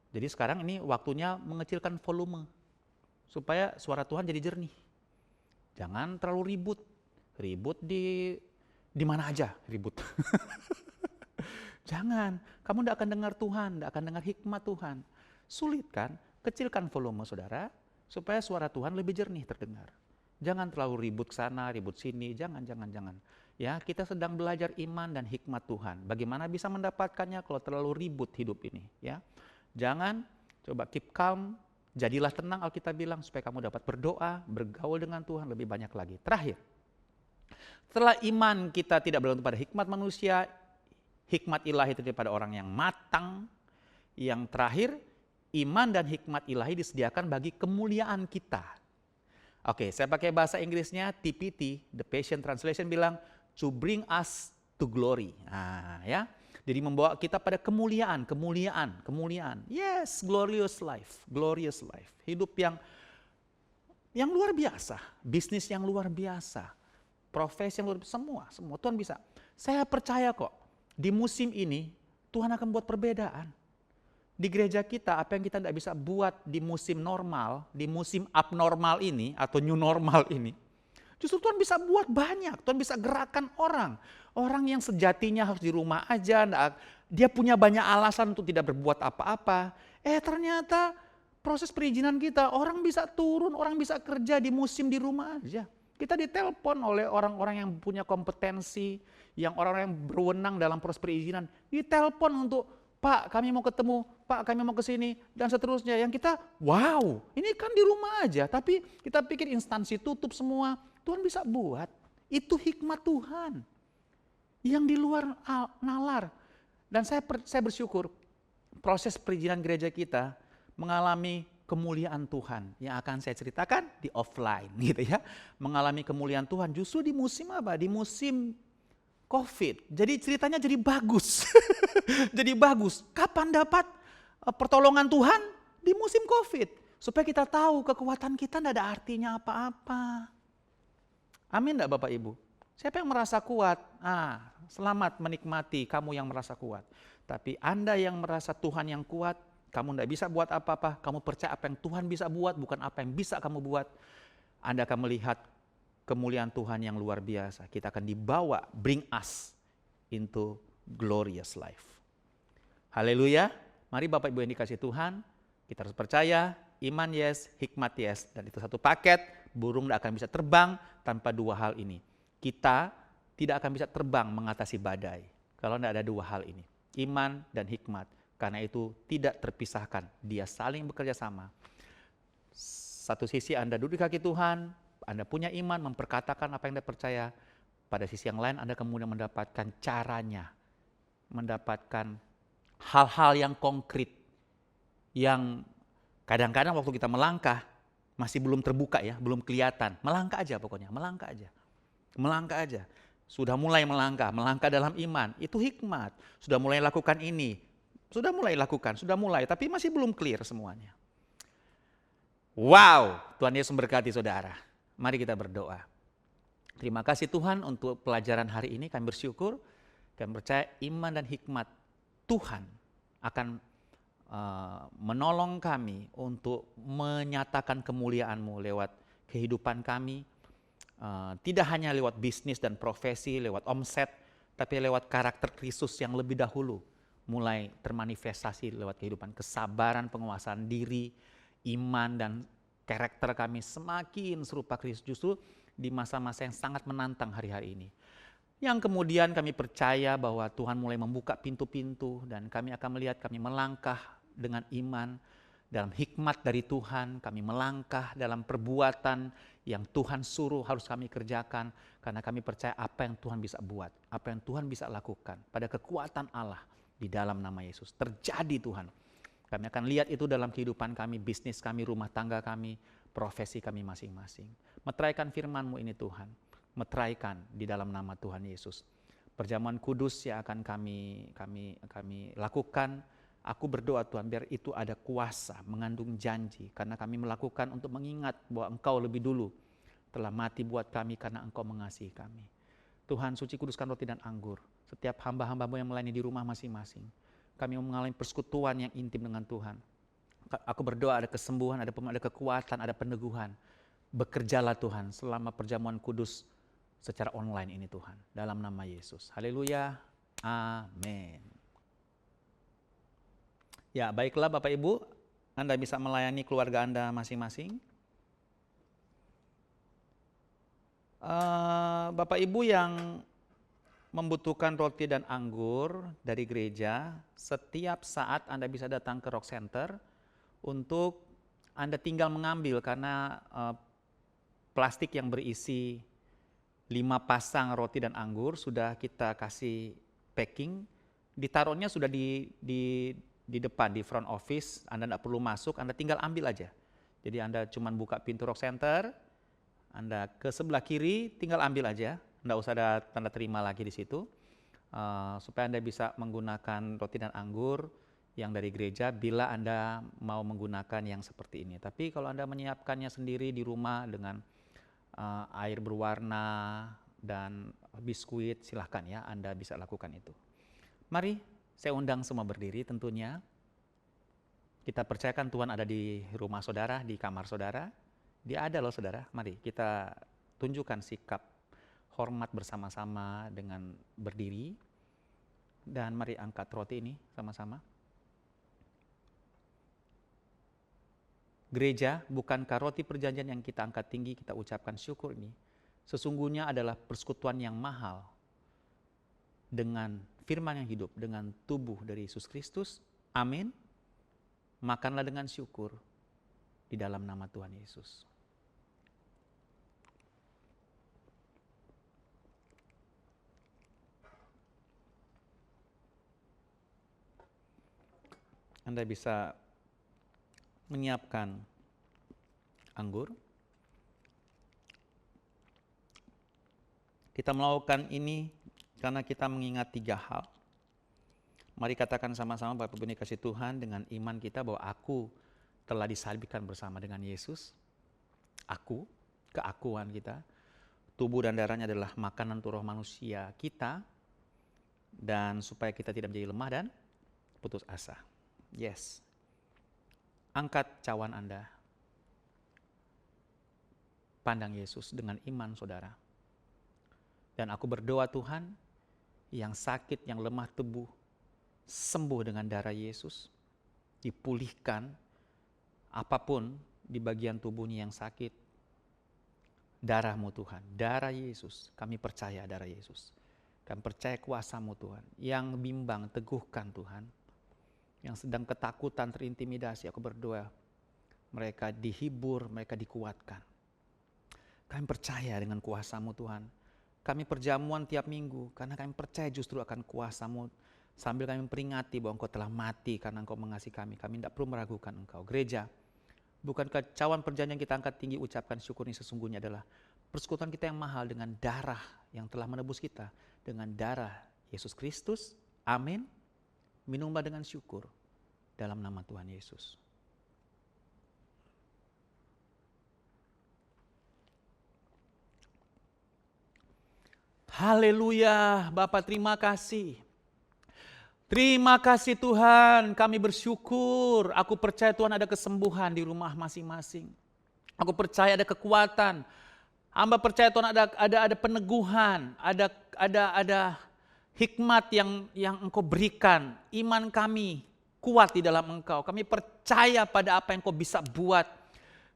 Jadi sekarang ini waktunya mengecilkan volume supaya suara Tuhan jadi jernih. Jangan terlalu ribut. Ribut di mana aja ribut. Jangan, kamu tidak akan dengar Tuhan, tidak akan dengar hikmat Tuhan. Sulit kan? Kecilkan volume saudara supaya suara Tuhan lebih jernih terdengar. Jangan terlalu ribut sana, ribut sini, jangan. Ya, kita sedang belajar iman dan hikmat Tuhan. Bagaimana bisa mendapatkannya kalau terlalu ribut hidup ini, ya? Jangan, coba keep calm, jadilah tenang Alkitab bilang supaya kamu dapat berdoa, bergaul dengan Tuhan lebih banyak lagi. Terakhir, setelah iman kita tidak bergantung pada hikmat manusia, hikmat ilahi itu pada orang yang matang. Yang terakhir, iman dan hikmat ilahi disediakan bagi kemuliaan kita. Oke, saya pakai bahasa Inggrisnya TPT, The Passion Translation bilang, to bring us to glory. Nah, ya. Jadi membawa kita pada kemuliaan. Yes, glorious life. Hidup yang luar biasa, bisnis yang luar biasa, profesi yang luar biasa, semua Tuhan bisa. Saya percaya kok, di musim ini Tuhan akan buat perbedaan. Di gereja kita, apa yang kita tidak bisa buat di musim normal, di musim abnormal ini atau new normal ini, justru Tuhan bisa buat banyak, Tuhan bisa gerakan orang. Orang yang sejatinya harus di rumah aja, dia punya banyak alasan untuk tidak berbuat apa-apa. Ternyata proses perizinan kita, orang bisa turun, orang bisa kerja di musim di rumah aja. Kita ditelepon oleh orang-orang yang punya kompetensi, yang orang-orang yang berwenang dalam proses perizinan. Ditelepon untuk, Pak kami mau ketemu, Pak kami mau ke sini, dan seterusnya. Yang kita, wow ini kan di rumah aja, tapi kita pikir instansi tutup semua. Tuhan bisa buat, itu hikmat Tuhan yang di luar nalar. Dan saya bersyukur proses perizinan gereja kita mengalami kemuliaan Tuhan yang akan saya ceritakan di offline gitu ya. Mengalami kemuliaan Tuhan justru di musim apa? Di musim COVID. Jadi ceritanya jadi bagus. Jadi bagus. Kapan dapat pertolongan Tuhan? Di musim COVID. Supaya kita tahu kekuatan kita tidak ada artinya apa-apa. Amin enggak Bapak Ibu? Siapa yang merasa kuat? Selamat menikmati kamu yang merasa kuat. Tapi Anda yang merasa Tuhan yang kuat, kamu tidak bisa buat apa-apa. Kamu percaya apa yang Tuhan bisa buat, bukan apa yang bisa kamu buat. Anda akan melihat kemuliaan Tuhan yang luar biasa. Kita akan dibawa, bring us into glorious life. Haleluya. Mari Bapak Ibu yang dikasih Tuhan, kita harus percaya, iman yes, hikmat yes. Dan itu satu paket, burung tidak akan bisa terbang tanpa dua hal ini. Kita tidak akan bisa terbang mengatasi badai kalau tidak ada dua hal ini, iman dan hikmat. Karena itu tidak terpisahkan, dia saling bekerja sama. Satu sisi Anda duduk di kaki Tuhan, Anda punya iman, memperkatakan apa yang Anda percaya. Pada sisi yang lain Anda kemudian mendapatkan caranya, mendapatkan hal-hal yang konkret, yang kadang-kadang waktu kita melangkah, masih belum terbuka ya, belum kelihatan. Melangkah aja pokoknya, melangkah aja. Sudah mulai melangkah dalam iman, itu hikmat. Sudah mulai lakukan ini, sudah mulai, tapi masih belum clear semuanya. Wow, Tuhan Yesus memberkati saudara. Mari kita berdoa. Terima kasih Tuhan untuk pelajaran hari ini, kami bersyukur, kami percaya iman dan hikmat Tuhan akan menolong kami untuk menyatakan kemuliaan-Mu lewat kehidupan kami. Tidak hanya lewat bisnis dan profesi, lewat omset, tapi lewat karakter Kristus yang lebih dahulu mulai termanifestasi lewat kehidupan kesabaran, penguasaan diri, iman dan karakter kami semakin serupa Kristus justru di masa-masa yang sangat menantang hari-hari ini. Yang kemudian kami percaya bahwa Tuhan mulai membuka pintu-pintu dan kami akan melihat kami melangkah dengan iman dalam hikmat dari Tuhan, kami melangkah dalam perbuatan yang Tuhan suruh harus kami kerjakan karena kami percaya apa yang Tuhan bisa buat, apa yang Tuhan bisa lakukan pada kekuatan Allah di dalam nama Yesus. Terjadi Tuhan. Kami akan lihat itu dalam kehidupan kami, bisnis kami, rumah tangga kami, profesi kami masing-masing. Meteraikan firman-Mu ini Tuhan. Meteraikan di dalam nama Tuhan Yesus. Perjamuan kudus yang akan kami lakukan, aku berdoa Tuhan biar itu ada kuasa, mengandung janji. Karena kami melakukan untuk mengingat bahwa Engkau lebih dulu telah mati buat kami karena Engkau mengasihi kami. Tuhan, suci kuduskan roti dan anggur. Setiap hamba-hamba-Mu yang melayani di rumah masing-masing. Kami mengalami persekutuan yang intim dengan Tuhan. Aku berdoa ada kesembuhan, ada kekuatan, ada peneguhan. Bekerjalah Tuhan selama perjamuan kudus secara online ini Tuhan. Dalam nama Yesus. Haleluya. Amin. Ya, baiklah Bapak Ibu. Anda bisa melayani keluarga Anda masing-masing. Bapak Ibu yang membutuhkan roti dan anggur dari gereja, setiap saat Anda bisa datang ke Rock Center untuk Anda tinggal mengambil karena plastik yang berisi 5 pasang roti dan anggur sudah kita kasih packing, ditaruhnya sudah di depan, di front office, Anda tidak perlu masuk, Anda tinggal ambil aja. Jadi Anda cuma buka pintu Rock Center, Anda ke sebelah kiri tinggal ambil aja, tidak usah ada tanda terima lagi di situ, supaya Anda bisa menggunakan roti dan anggur yang dari gereja bila Anda mau menggunakan yang seperti ini. Tapi kalau Anda menyiapkannya sendiri di rumah dengan air berwarna dan biskuit, silahkan ya, Anda bisa lakukan itu. Mari saya undang semua berdiri tentunya. Kita percayakan Tuhan ada di rumah saudara, di kamar saudara. Dia ada loh saudara, mari kita tunjukkan sikap hormat bersama-sama dengan berdiri. Dan mari angkat roti ini sama-sama. Gereja, bukankah roti perjanjian yang kita angkat tinggi, kita ucapkan syukur ini, sesungguhnya adalah persekutuan yang mahal dengan firman yang hidup, dengan tubuh dari Yesus Kristus. Amin. Makanlah dengan syukur di dalam nama Tuhan Yesus. Anda bisa menyiapkan anggur. Kita melakukan ini karena kita mengingat 3 hal. Mari katakan sama-sama Bapak Ibu dikasihi Tuhan dengan iman kita bahwa aku telah disalibkan bersama dengan Yesus. Aku, keakuan kita. Tubuh dan darahnya adalah makanan untuk roh manusia kita. Dan supaya kita tidak menjadi lemah dan putus asa. Yes. Angkat cawan Anda. Pandang Yesus dengan iman saudara. Dan aku berdoa Tuhan, yang sakit, yang lemah tubuh, sembuh dengan darah Yesus. Dipulihkan apapun di bagian tubuhnya yang sakit. Darah-Mu Tuhan, darah Yesus. Kami percaya darah Yesus. Kami percaya kuasa-Mu Tuhan. Yang bimbang, teguhkan Tuhan. Yang sedang ketakutan, terintimidasi, aku berdoa mereka dihibur, mereka dikuatkan. Kami percaya dengan kuasa-Mu Tuhan. Kami perjamuan tiap minggu karena kami percaya justru akan kuasa-Mu. Sambil kami memperingati bahwa Engkau telah mati karena Engkau mengasihi kami. Kami tidak perlu meragukan Engkau. Gereja, bukankah cawan perjanjian kita angkat tinggi, ucapkan syukur ini sesungguhnya adalah persekutuan kita yang mahal dengan darah yang telah menebus kita. Dengan darah Yesus Kristus. Amin. Minumlah dengan syukur dalam nama Tuhan Yesus. Haleluya, Bapak terima kasih. Terima kasih Tuhan, kami bersyukur. Aku percaya Tuhan ada kesembuhan di rumah masing-masing. Aku percaya ada kekuatan. Hamba percaya Tuhan ada peneguhan, ada hikmat yang Engkau berikan. Iman kami kuat di dalam Engkau. Kami percaya pada apa yang Engkau bisa buat.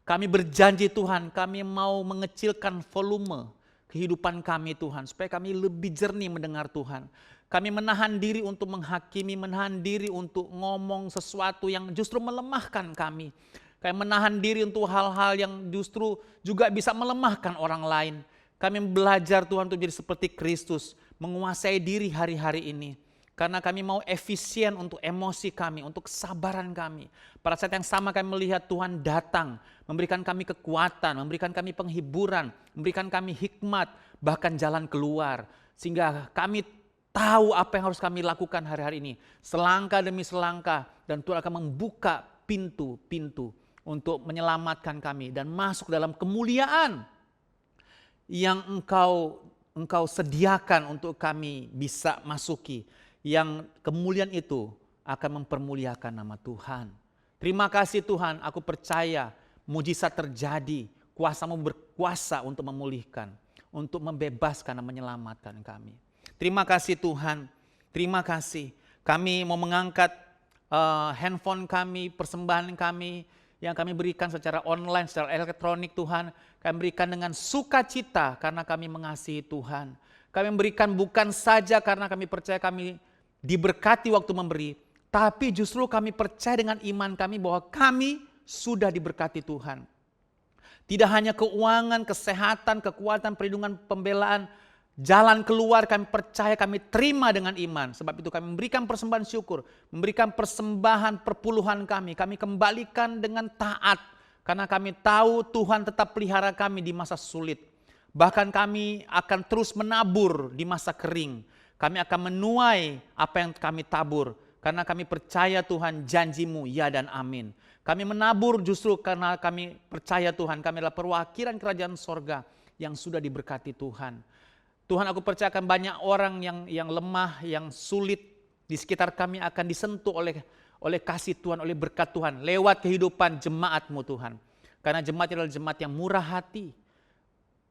Kami berjanji Tuhan, kami mau mengecilkan volume kehidupan kami Tuhan. Supaya kami lebih jernih mendengar Tuhan. Kami menahan diri untuk menghakimi, menahan diri untuk ngomong sesuatu yang justru melemahkan kami. Kami menahan diri untuk hal-hal yang justru juga bisa melemahkan orang lain. Kami belajar Tuhan untuk jadi seperti Kristus. Menguasai diri hari-hari ini. Karena kami mau efisien untuk emosi kami, untuk kesabaran kami. Pada saat yang sama kami melihat Tuhan datang, memberikan kami kekuatan, memberikan kami penghiburan, memberikan kami hikmat, bahkan jalan keluar. Sehingga kami tahu apa yang harus kami lakukan hari-hari ini. Selangkah demi selangkah, dan Tuhan akan membuka pintu-pintu untuk menyelamatkan kami dan masuk dalam kemuliaan yang engkau sediakan untuk kami bisa masuki. Yang kemuliaan itu akan mempermuliakan nama Tuhan. Terima kasih Tuhan, aku percaya mujizat terjadi. Kuasa-Mu berkuasa untuk memulihkan, untuk membebaskan dan menyelamatkan kami. Terima kasih Tuhan, terima kasih. Kami mau mengangkat handphone kami, persembahan kami yang kami berikan secara online, secara elektronik Tuhan. Kami berikan dengan sukacita karena kami mengasihi Tuhan. Kami memberikan bukan saja karena kami percaya kami diberkati waktu memberi, tapi justru kami percaya dengan iman kami bahwa kami sudah diberkati Tuhan. Tidak hanya keuangan, kesehatan, kekuatan, perlindungan, pembelaan, jalan keluar kami percaya, kami terima dengan iman. Sebab itu kami memberikan persembahan syukur, memberikan persembahan perpuluhan kami kembalikan dengan taat. Karena kami tahu Tuhan tetap pelihara kami di masa sulit. Bahkan kami akan terus menabur di masa kering. Kami akan menuai apa yang kami tabur. Karena kami percaya Tuhan janji-Mu ya dan amin. Kami menabur justru karena kami percaya Tuhan kami adalah perwakilan kerajaan sorga yang sudah diberkati Tuhan. Tuhan, aku percayakan banyak orang yang lemah, yang sulit di sekitar kami akan disentuh oleh kasih Tuhan, oleh berkat Tuhan lewat kehidupan jemaat-Mu Tuhan. Karena jemaat adalah jemaat yang murah hati.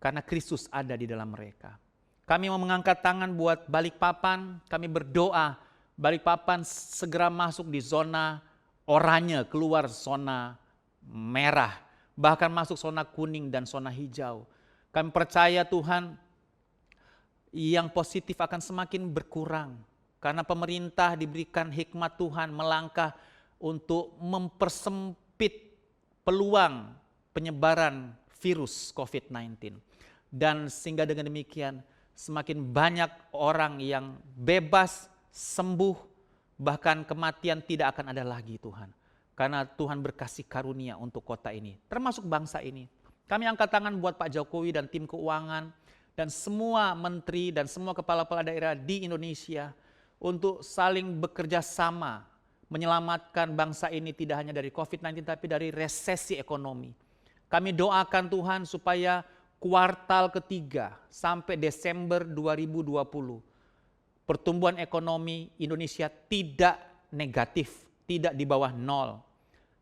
Karena Kristus ada di dalam mereka. Kami mau mengangkat tangan buat Balikpapan, kami berdoa Balikpapan segera masuk di zona oranye, keluar zona merah, bahkan masuk zona kuning dan zona hijau. Kami percaya Tuhan yang positif akan semakin berkurang, karena pemerintah diberikan hikmat Tuhan melangkah untuk mempersempit peluang penyebaran virus COVID-19. Dan sehingga dengan demikian semakin banyak orang yang bebas, sembuh, bahkan kematian tidak akan ada lagi Tuhan. Karena Tuhan berkasih karunia untuk kota ini, termasuk bangsa ini. Kami angkat tangan buat Pak Jokowi dan tim keuangan, dan semua menteri dan semua kepala-kepala daerah di Indonesia untuk saling bekerja sama menyelamatkan bangsa ini tidak hanya dari COVID-19 tapi dari resesi ekonomi. Kami doakan Tuhan supaya kuartal ketiga sampai Desember 2020 pertumbuhan ekonomi Indonesia tidak negatif, tidak di bawah 0.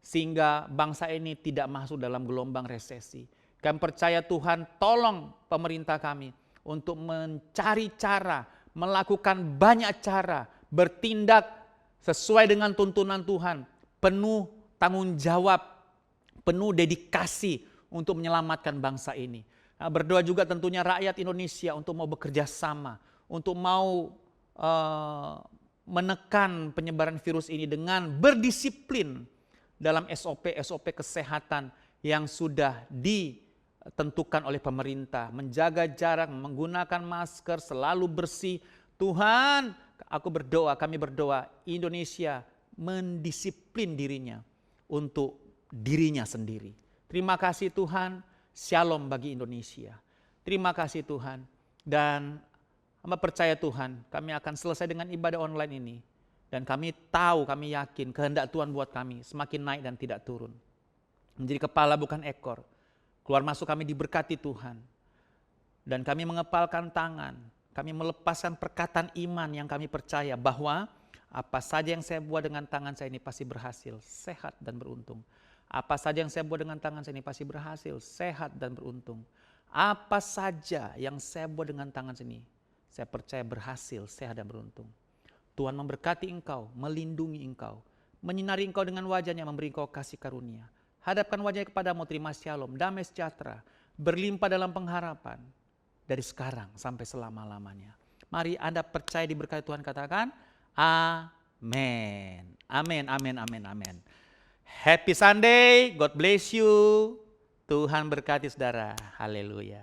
Sehingga bangsa ini tidak masuk dalam gelombang resesi. Kami percaya Tuhan tolong pemerintah kami untuk mencari cara, melakukan banyak cara, bertindak sesuai dengan tuntunan Tuhan, penuh tanggung jawab, penuh dedikasi untuk menyelamatkan bangsa ini. Nah, berdoa juga tentunya rakyat Indonesia untuk mau bekerja sama, untuk mau menekan penyebaran virus ini dengan berdisiplin dalam SOP kesehatan yang sudah ditentukan oleh pemerintah. Menjaga jarak, menggunakan masker, selalu bersih. Tuhan, aku berdoa, kami berdoa, Indonesia mendisiplin dirinya untuk dirinya sendiri. Terima kasih Tuhan, shalom bagi Indonesia. Terima kasih Tuhan, dan hamba percaya Tuhan, kami akan selesai dengan ibadah online ini. Dan kami tahu, kami yakin kehendak Tuhan buat kami semakin naik dan tidak turun. Menjadi kepala bukan ekor. Keluar masuk kami diberkati Tuhan. Dan kami mengepalkan tangan, kami melepaskan perkataan iman yang kami percaya bahwa apa saja yang saya buat dengan tangan saya ini pasti berhasil, sehat dan beruntung. Apa saja yang saya buat dengan tangan saya ini pasti berhasil, sehat dan beruntung. Apa saja yang saya buat dengan tangan sini, saya percaya berhasil, sehat dan beruntung. Tuhan memberkati engkau, melindungi engkau, menyinari engkau dengan wajahnya, memberi engkau kasih karunia. Hadapkan wajahnya kepadamu, terima shalom, damai sejahtera, berlimpah dalam pengharapan, dari sekarang sampai selama-lamanya. Mari Anda percaya diberkati Tuhan, katakan amin. Amin, amin, amin, amin. Happy Sunday, God bless you. Tuhan berkati saudara, haleluya.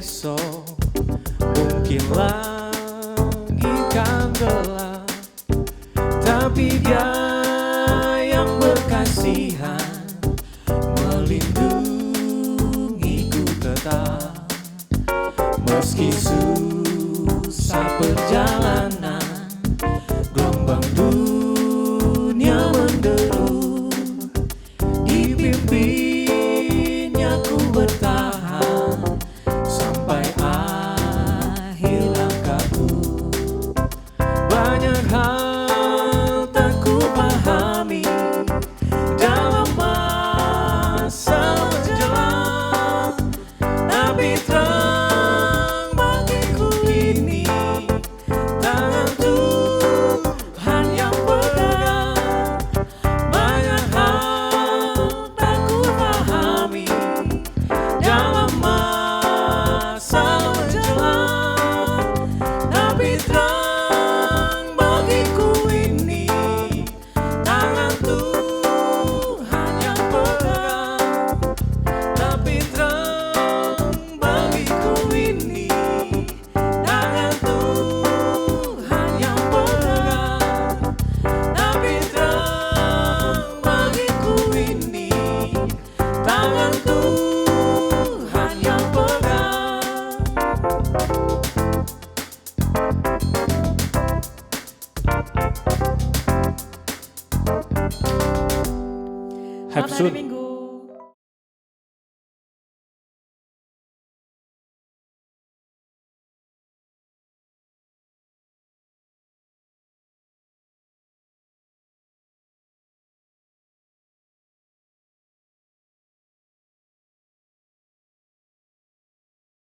esok mungkin langit kan gelap, tapi Dia yang berkasihan melindungiku tetap. Meski susah perjalanan, gelombang dunia menderu, dipimpinnya ku bertahan sampai akhir langkahku. Banyak hal tak ku pahami dalam masa menjelang, tapi terang bagiku kini tangan Tuhan yang pegang. Banyak hal tak ku pahami dalam masa menjelang, tapi terang bagiku ini tangan Tuhan yang pegang. Tapi terang bagiku ini tangan Tuhan yang pegang. Tapi terang bagiku ini tangan Tuhan yang pegang. Selamat hari Minggu.